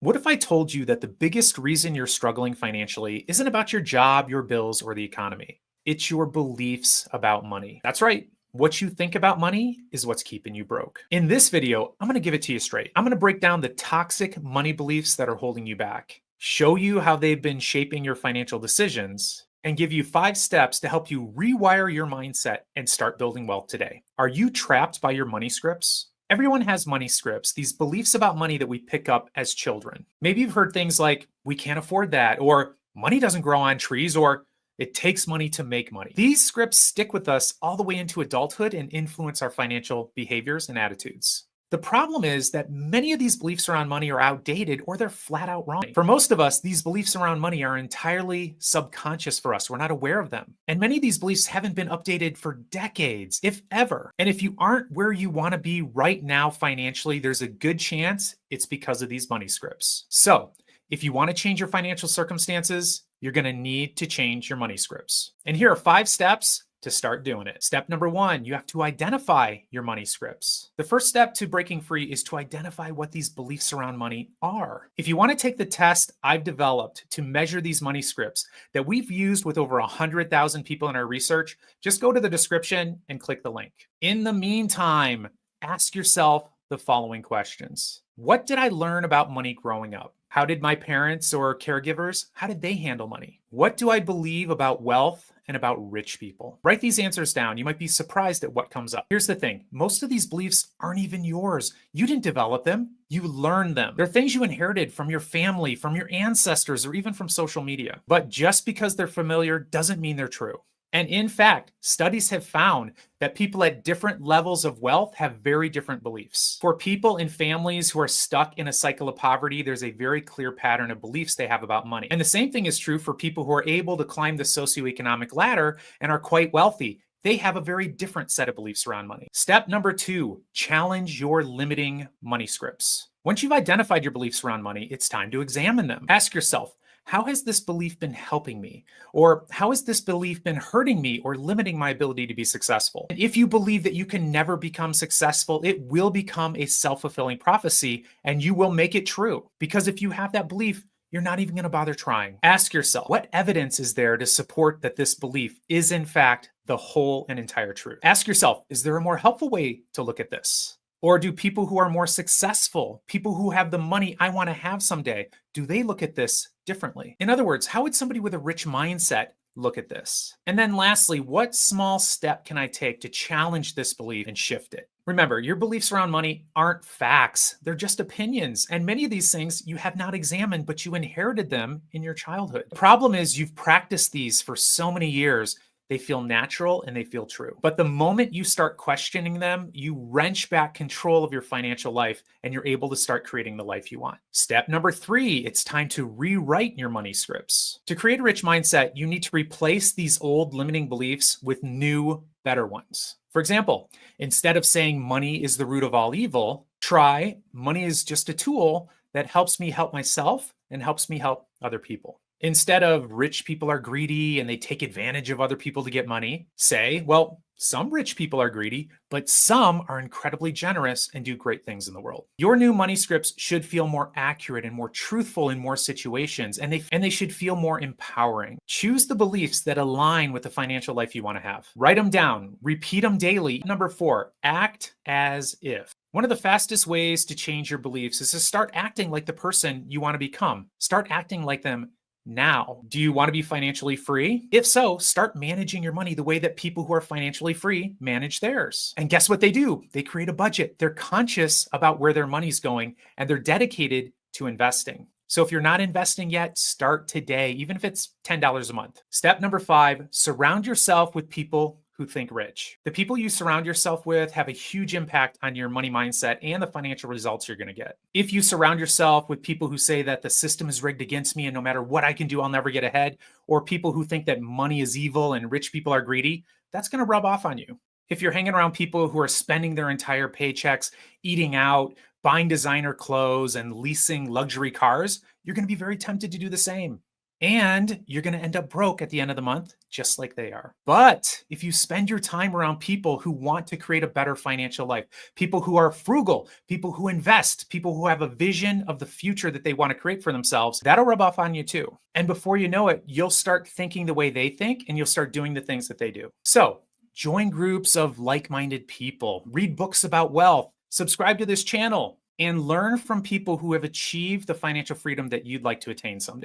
What if I told you that the biggest reason you're struggling financially isn't about your job, your bills, or the economy? It's your beliefs about money. That's right. What you think about money is what's keeping you broke. In this video, I'm going to give it to you straight. I'm going to break down the toxic money beliefs that are holding you back, show you how they've been shaping your financial decisions, and give you 5 steps to help you rewire your mindset and start building wealth today. Are you trapped by your money scripts? Everyone has money scripts, these beliefs about money that we pick up as children. Maybe you've heard things like, we can't afford that, or money doesn't grow on trees, or it takes money to make money. These scripts stick with us all the way into adulthood and influence our financial behaviors and attitudes. The problem is that many of these beliefs around money are outdated or they're flat out wrong. For most of us, these beliefs around money are entirely subconscious for us. We're not aware of them. And many of these beliefs haven't been updated for decades, if ever. And if you aren't where you want to be right now financially, there's a good chance it's because of these money scripts. So if you want to change your financial circumstances, you're going to need to change your money scripts. And here are 5 steps to start doing it. Step number 1, you have to identify your money scripts. The first step to breaking free is to identify what these beliefs around money are. If you want to take the test I've developed to measure these money scripts that we've used with over 100,000 people in our research, just go to the description and click the link. In the meantime, ask yourself the following questions. What did I learn about money growing up? How did my parents or caregivers, how did they handle money? What do I believe about wealth and about rich people? Write these answers down. You might be surprised at what comes up. Here's the thing. Most of these beliefs aren't even yours. You didn't develop them. You learned them. They're things you inherited from your family, from your ancestors, or even from social media. But just because they're familiar doesn't mean they're true. And in fact, studies have found that people at different levels of wealth have very different beliefs. For people in families who are stuck in a cycle of poverty, there's a very clear pattern of beliefs they have about money. And the same thing is true for people who are able to climb the socioeconomic ladder and are quite wealthy. They have a very different set of beliefs around money. Step number 2, challenge your limiting money scripts. Once you've identified your beliefs around money, it's time to examine them. Ask yourself, how has this belief been helping me? Or how has this belief been hurting me or limiting my ability to be successful? And if you believe that you can never become successful, it will become a self-fulfilling prophecy and you will make it true. Because if you have that belief, you're not even going to bother trying. Ask yourself, what evidence is there to support that this belief is in fact the whole and entire truth? Ask yourself, is there a more helpful way to look at this? Or do people who are more successful, people who have the money I want to have someday, do they look at this differently? In other words, how would somebody with a rich mindset look at this? And then lastly, what small step can I take to challenge this belief and shift it? Remember, your beliefs around money aren't facts. They're just opinions. And many of these things you have not examined, but you inherited them in your childhood. The problem is you've practiced these for so many years. They feel natural and they feel true. But the moment you start questioning them, you wrench back control of your financial life and you're able to start creating the life you want. Step number 3, it's time to rewrite your money scripts. To create a rich mindset, you need to replace these old limiting beliefs with new, better ones. For example, instead of saying money is the root of all evil, try money is just a tool that helps me help myself and helps me help other people. Instead of rich people are greedy and they take advantage of other people to get money, say, well, some rich people are greedy, but some are incredibly generous and do great things in the world. Your new money scripts should feel more accurate and more truthful in more situations, and they should feel more empowering. Choose the beliefs that align with the financial life you want to have. Write them down, repeat them daily. Number 4, act as if. One of the fastest ways to change your beliefs is to start acting like the person you want to become. Start acting like them now. Do you want to be financially free? If so, start managing your money the way that people who are financially free manage theirs. And guess what they do? They create a budget. They're conscious about where their money's going and they're dedicated to investing. So if you're not investing yet, start today, even if it's $10 a month. Step number 5, surround yourself with people who think rich. The people you surround yourself with have a huge impact on your money mindset and the financial results you're going to get. If you surround yourself with people who say that the system is rigged against me and no matter what I can do, I'll never get ahead, or people who think that money is evil and rich people are greedy, that's going to rub off on you. If you're hanging around people who are spending their entire paychecks, eating out, buying designer clothes, and leasing luxury cars, you're going to be very tempted to do the same. And you're going to end up broke at the end of the month, just like they are. But if you spend your time around people who want to create a better financial life, people who are frugal, people who invest, people who have a vision of the future that they want to create for themselves, that'll rub off on you too. And before you know it, you'll start thinking the way they think and you'll start doing the things that they do. So join groups of like-minded people, read books about wealth, subscribe to this channel, and learn from people who have achieved the financial freedom that you'd like to attain someday.